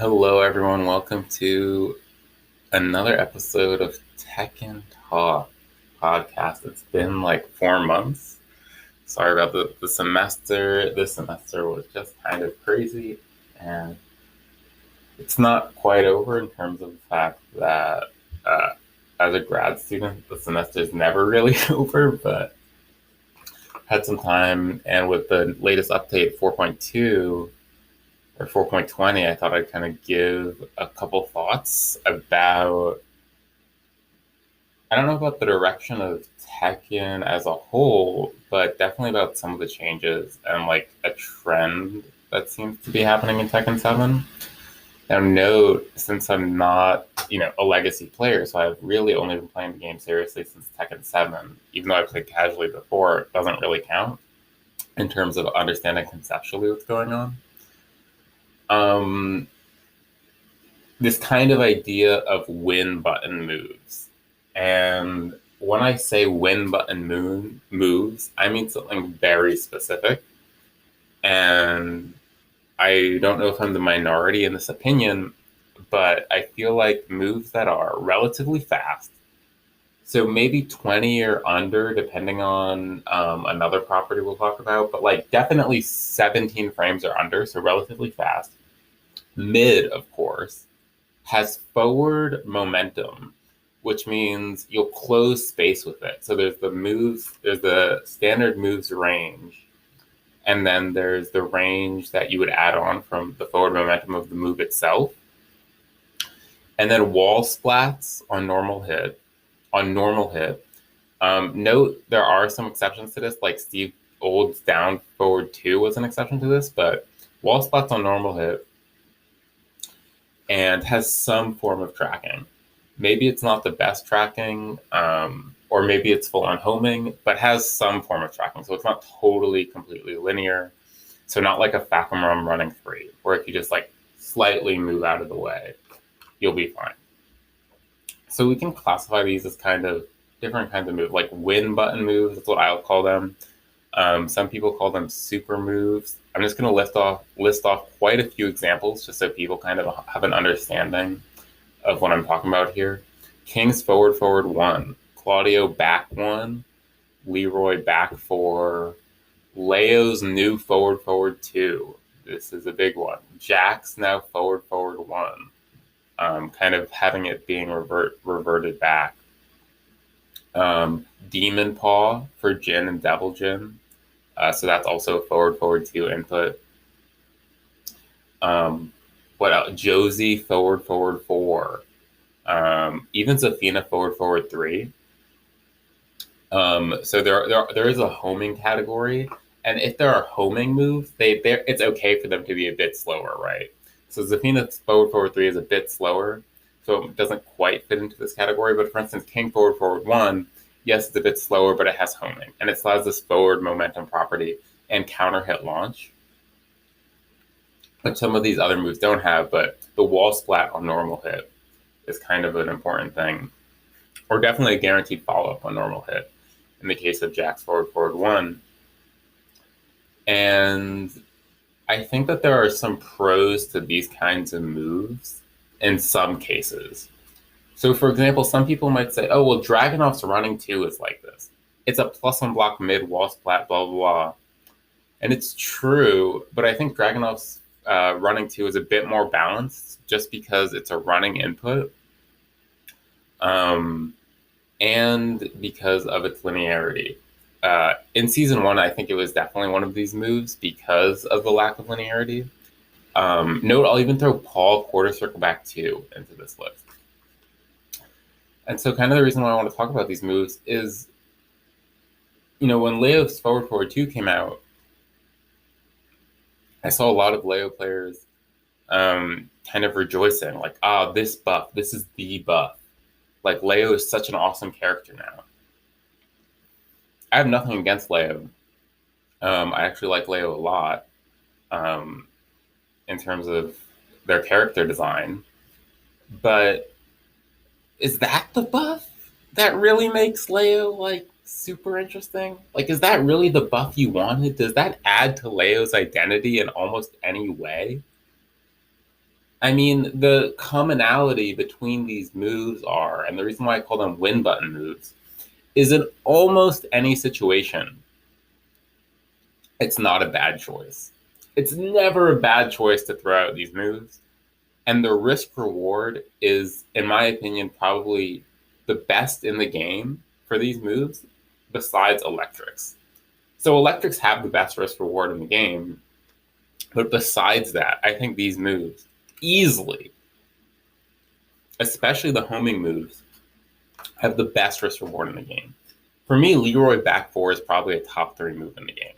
Hello, everyone. Welcome to another episode of Tekken Talk podcast. It's been like 4 months. Sorry about the semester. This semester was just kind of crazy, and it's not quite over in terms of the fact that uh, as a grad student, the semester is never really over, but had some time. And with the latest update, 4.2, or 4.20, I thought I'd kind of give a couple thoughts about, I don't know about the direction of Tekken as a whole, but definitely about some of the changes and like a trend that seems to be happening in Tekken 7. Now, note, since I'm not, a legacy player, so I've really only been playing the game seriously since Tekken 7, even though I played casually before, it doesn't really count in terms of understanding conceptually what's going on. Um, this kind of idea of win button moves. And when I say win button moves, I mean something very specific. And I don't know if I'm the minority in this opinion, but I feel like moves that are relatively fast, so maybe 20 or under, depending on another property we'll talk about, but like definitely 17 frames or under, so relatively fast. Mid, of course, has forward momentum, which means you'll close space with it. So there's the standard moves range, and then there's the range that you would add on from the forward momentum of the move itself. And then wall splats on normal hit. Note there are some exceptions to this, like Steve Old's down forward 2 was an exception to this, but wall splats on normal hit and has some form of tracking. Maybe it's not the best tracking, or maybe it's full on homing, but has some form of tracking. So it's not totally completely linear. So not like a Facum running 3, where if you just like slightly move out of the way, you'll be fine. So we can classify these as kind of different kinds of moves, like win button moves. That's what I'll call them. Some people call them super moves. I'm just going to list off quite a few examples just so people kind of have an understanding of what I'm talking about here. King's forward 1, Claudio back 1, Leroy back 4, Leo's new forward 2. This is a big one. Jack's now forward 1, kind of having it being reverted back. Demon Paw for Jin and Devil Jin. So that's also a forward 2 input. What else? Josie forward 4. Even Zafina forward 3. So there is a homing category, and if there are homing moves, it's okay for them to be a bit slower, right? So Zafina's forward 3 is a bit slower, so it doesn't quite fit into this category. But for instance, King forward 1, yes, it's a bit slower, but it has homing, and it still has this forward momentum property and counter hit launch, which some of these other moves don't have. But the wall splat on normal hit is kind of an important thing, or definitely a guaranteed follow up on normal hit in the case of Jack's forward 1. And I think that there are some pros to these kinds of moves in some cases. So, for example, some people might say, oh, well, Dragunov's running 2 is like this. It's a plus on block mid, wall splat, blah, blah, blah. And it's true, but I think Dragunov's running 2 is a bit more balanced just because it's a running input. And because of its linearity. In season 1, I think it was definitely one of these moves because of the lack of linearity. Note, I'll even throw Paul quarter circle back 2 into this list. And so kind of the reason why I want to talk about these moves is, when Leo's forward 2 came out, I saw a lot of Leo players kind of rejoicing, like, this buff, this is the buff. Like, Leo is such an awesome character now. I have nothing against Leo. I actually like Leo a lot in terms of their character design. But is that the buff that really makes Leo, like, super interesting? Like, is that really the buff you wanted? Does that add to Leo's identity in almost any way? I mean, the commonality between these moves are, and the reason why I call them win button moves, is in almost any situation, it's not a bad choice. It's never a bad choice to throw out these moves. And the risk reward is, in my opinion, probably the best in the game for these moves, besides electrics. So electrics have the best risk reward in the game, but besides that, I think these moves easily, especially the homing moves, have the best risk reward in the game. For me, Leroy back four is probably a top three move in the game.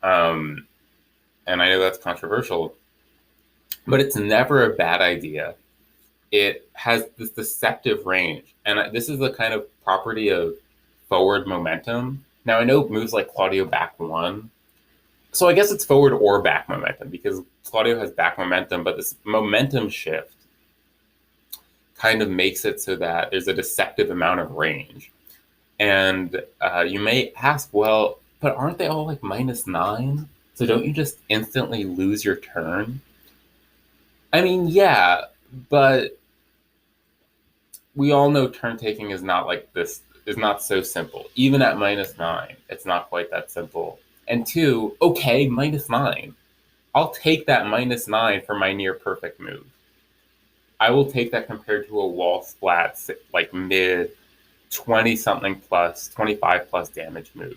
Um, and I know that's controversial, but it's never a bad idea. It has this deceptive range, and this is the kind of property of forward momentum. Now, I know moves like Claudio back one, so I guess it's forward or back momentum because Claudio has back momentum, but this momentum shift kind of makes it so that there's a deceptive amount of range. And you may ask, well, but aren't they all like -9? So don't you just instantly lose your turn? I mean, yeah, but we all know turn taking is not like this, is not so simple. Even at -9, it's not quite that simple. And two, okay, -9. I'll take that -9 for my near perfect move. I will take that compared to a wall splat, like mid 20 something plus, 25 plus damage move.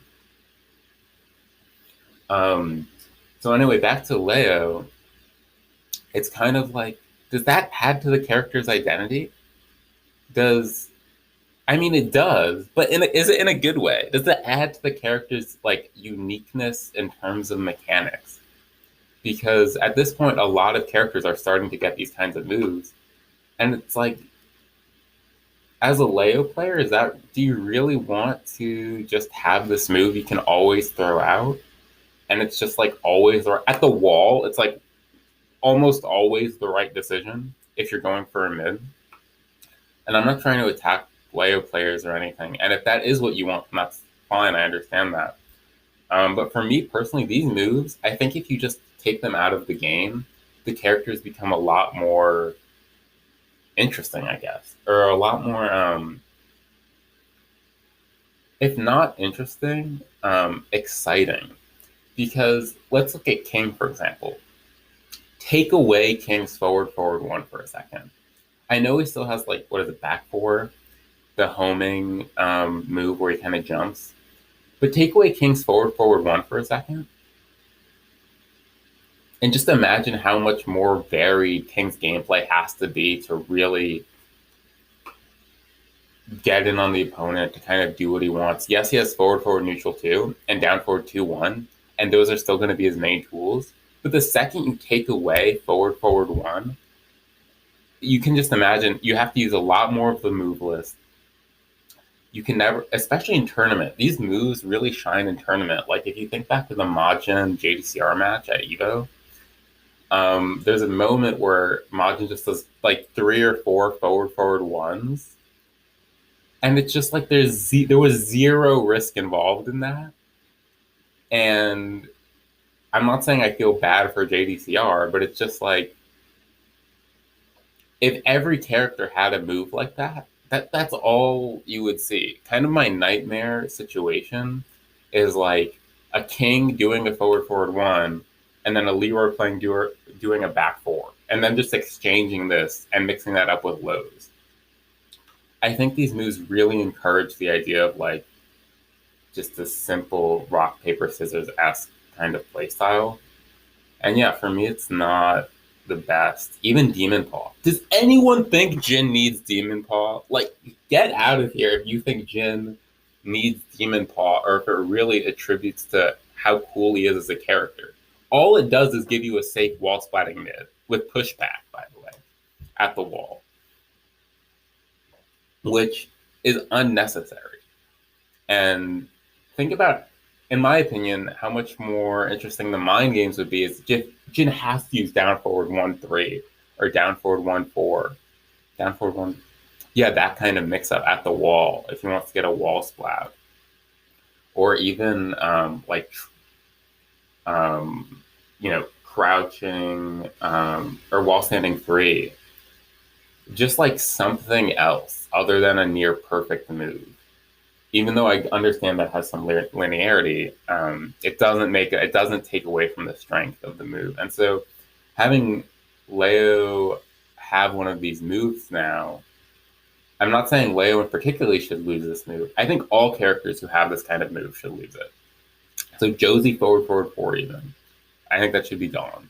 So anyway, back to Leo. It's kind of like, does that add to the character's identity? I mean, it does, but is it in a good way? Does it add to the character's like uniqueness in terms of mechanics? Because at this point, a lot of characters are starting to get these kinds of moves, and it's like, as a Leo player, do you really want to just have this move you can always throw out? And it's just like always, or at the wall, it's like almost always the right decision if you're going for a mid. And I'm not trying to attack Leo players or anything. And if that is what you want, that's fine. I understand that. But for me personally, these moves, I think if you just take them out of the game, the characters become a lot more interesting, I guess, or a lot more, if not interesting, exciting. Because let's look at King, for example. Take away King's forward one for a second. I know he still has like, what is it, back four, the homing move where he kind of jumps. But take away King's forward one for a second. And just imagine how much more varied King's gameplay has to be to really get in on the opponent to kind of do what he wants. Yes, he has forward neutral too, and down forward 2-1, and those are still going to be his main tools. But the second you take away forward one, you can just imagine you have to use a lot more of the move list. You can never, especially in tournament, these moves really shine in tournament. Like if you think back to the Majin JDCR match at Evo, there's a moment where Majin just does like 3 or 4 forward ones, and it's just like there was zero risk involved in that. And I'm not saying I feel bad for JDCR, but it's just like, if every character had a move like that's all you would see. Kind of my nightmare situation is like a King doing a forward one, and then a Leroy playing doing a back four, and then just exchanging this and mixing that up with lows. I think these moves really encourage the idea of like just a simple rock, paper, scissors-esque kind of play style. And yeah, for me, it's not the best. Even Demon Paw. Does anyone think Jin needs Demon Paw? Like, get out of here if you think Jin needs Demon Paw, or if it really attributes to how cool he is as a character. All it does is give you a safe wall splatting mid with pushback, by the way, at the wall, which is unnecessary. And think about, in my opinion, how much more interesting the mind games would be is Jin has to use down forward 1-3 or down forward 1-4, down forward 1. Yeah, that kind of mix up at the wall if he wants to get a wall splat. Or even crouching, or while standing free, just like something else other than a near perfect move. Even though I understand that has some linearity, it doesn't take away from the strength of the move. And so having Leo have one of these moves now, I'm not saying Leo in particularly should lose this move. I think all characters who have this kind of move should lose it. So Josie forward, forward, four even. I think that should be gone.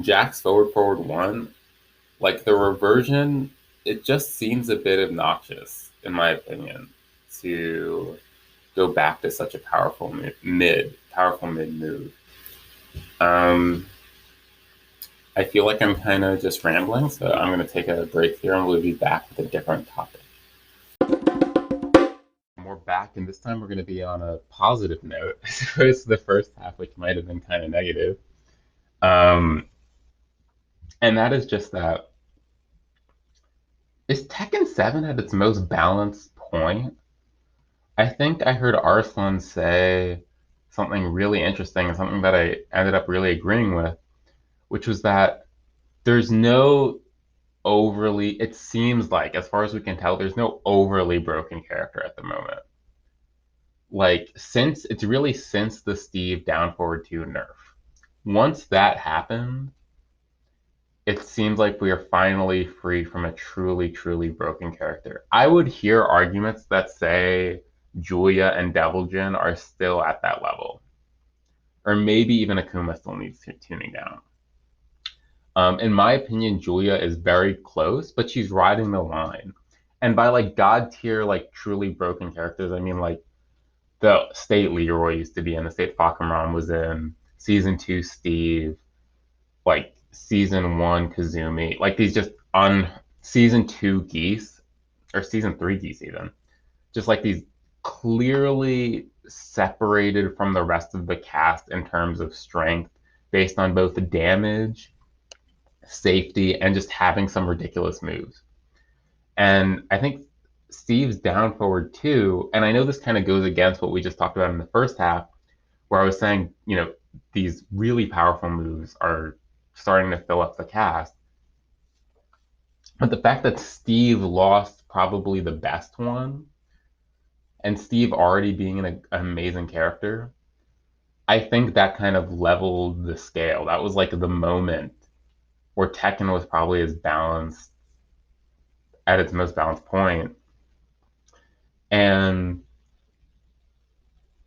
Jack's forward, forward one, like the reversion, it just seems a bit obnoxious, in my opinion, to go back to such a powerful mid move. I feel like I'm kind of just rambling, so I'm going to take a break here and we'll be back with a different topic. We're back, and this time we're going to be on a positive note, as opposed to the first half, which might have been kind of negative. And that is just that, is Tekken 7 at its most balanced point? I think I heard Arslan say something really interesting and something that I ended up really agreeing with, which was that there's no overly, it seems like, as far as we can tell, there's no overly broken character at the moment. Like, it's really since the Steve down forward 2 nerf. Once that happened, it seems like we are finally free from a truly, truly broken character. I would hear arguments that say Julia and Deviljin are still at that level. Or maybe even Akuma still needs tuning down. In my opinion, Julia is very close, but she's riding the line. And by like god tier, like truly broken characters, I mean like the state Leroy used to be in, the state Fakaram was in, season 2 Steve, like season 1 Kazumi, like these just season 2 Geese, or season 3 Geese even, just like these clearly separated from the rest of the cast in terms of strength based on both the damage, safety, and just having some ridiculous moves. And I think Steve's down forward too, and I know this kind of goes against what we just talked about in the first half, where I was saying, these really powerful moves are starting to fill up the cast. But the fact that Steve lost probably the best one, and Steve already being an amazing character, I think that kind of leveled the scale. That was like the moment where Tekken was probably at its most balanced point. And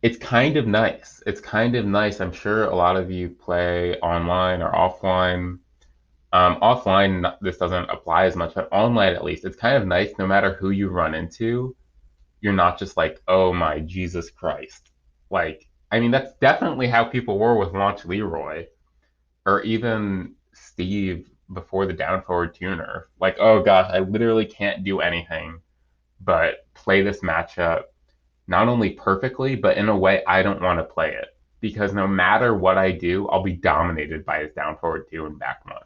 it's kind of nice. It's kind of nice. I'm sure a lot of you play online or offline. Offline, this doesn't apply as much, but online at least, it's kind of nice no matter who you run into. You're not just like, oh my Jesus Christ. Like, I mean, that's definitely how people were with Launch Leroy, or even Steve before the down forward tuner. Like, oh gosh, I literally can't do anything but play this matchup not only perfectly, but in a way I don't want to play it. Because no matter what I do, I'll be dominated by his down forward 2 and back 1.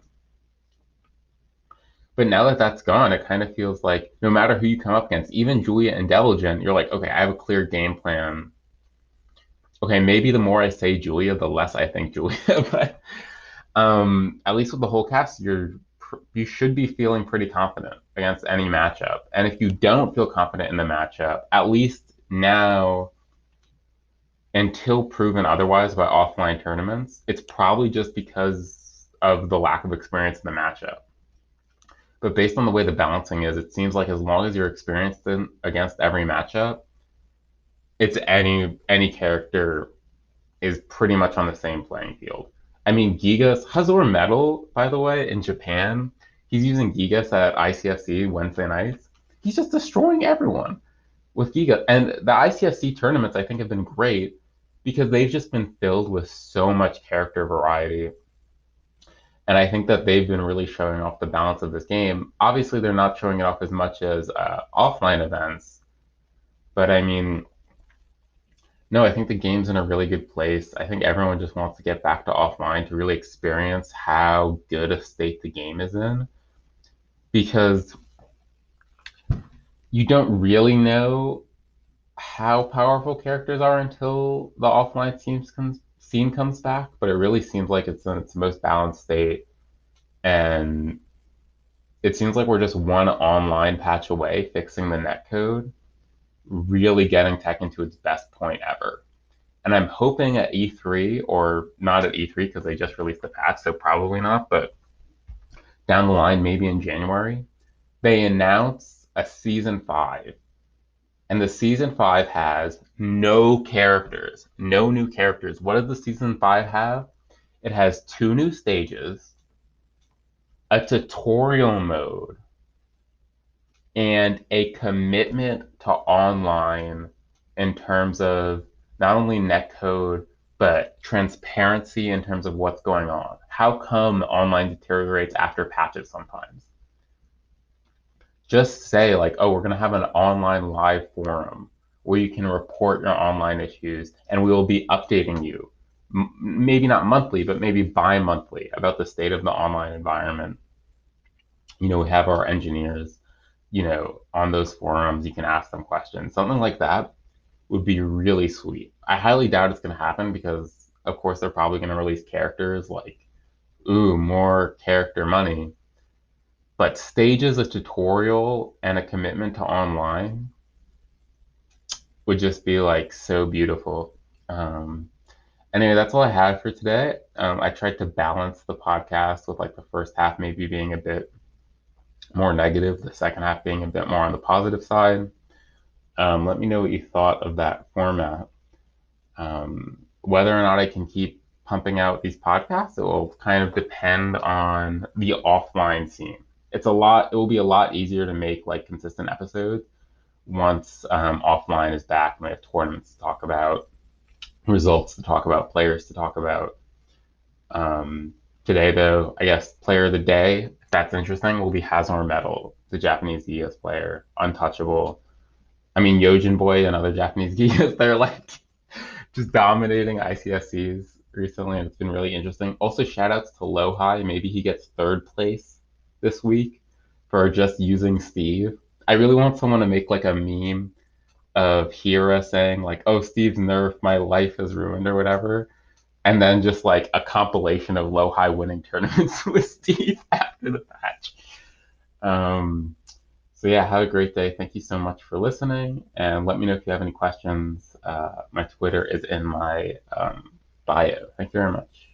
But now that that's gone, it kind of feels like no matter who you come up against, even Julia and Deviljin, you're like, okay, I have a clear game plan. Okay, maybe the more I say Julia, the less I think Julia. But at least with the whole cast, you should be feeling pretty confident against any matchup. And if you don't feel confident in the matchup, at least now, until proven otherwise by offline tournaments, it's probably just because of the lack of experience in the matchup. But based on the way the balancing is, it seems like as long as you're experienced against every matchup, it's any character is pretty much on the same playing field. I mean, Gigas, Hazor Metal, by the way, in Japan, he's using Gigas at ICFC Wednesday nights. He's just destroying everyone with Gigas. And the ICFC tournaments, I think, have been great because they've just been filled with so much character variety. And I think that they've been really showing off the balance of this game. Obviously, they're not showing it off as much as offline events. But I mean, no, I think the game's in a really good place. I think everyone just wants to get back to offline to really experience how good a state the game is in. Because you don't really know how powerful characters are until the offline scene comes back, but it really seems like it's in its most balanced state. And it seems like we're just one online patch away fixing the netcode, really getting Tekken to its best point ever. And I'm hoping at E3, or not at E3 because they just released the patch, so probably not, but down the line, maybe in January, they announce a season 5. And the season 5 has no characters, no new characters. What does the season 5 have? It has 2 new stages, a tutorial mode, and a commitment to online in terms of not only netcode, but transparency in terms of what's going on. How come online deteriorates after patches sometimes? Just say, like, oh, we're going to have an online live forum where you can report your online issues and we will be updating you. Maybe not monthly, but maybe bi-monthly about the state of the online environment. We have our engineers, on those forums. You can ask them questions. Something like that would be really sweet. I highly doubt it's going to happen because, of course, they're probably going to release characters like, ooh, more character money. But stages, a tutorial, and a commitment to online would just be like so beautiful. Anyway, that's all I had for today. I tried to balance the podcast with like the first half maybe being a bit more negative, the second half being a bit more on the positive side. Let me know what you thought of that format. Whether or not I can keep pumping out these podcasts, it will kind of depend on the offline scene. It will be a lot easier to make like consistent episodes once offline is back and we have tournaments to talk about, results to talk about, players to talk about. Today, though, I guess player of the day, if that's interesting, will be Hazor Metal, the Japanese Gigas player, untouchable. I mean, Yojin Boy and other Japanese Gigas, they're like just dominating ICSCs recently, and it's been really interesting. Also, shout outs to Lowhigh. Maybe he gets third place this week for just using Steve. I really want someone to make like a meme of Hira saying like, "Oh, Steve's nerf, my life is ruined" or whatever, and then just like a compilation of Lowhigh winning tournaments with Steve after the patch. Um, so yeah, have a great day. Thank you so much for listening, and let me know if you have any questions. My Twitter is in my bio. Thank you very much.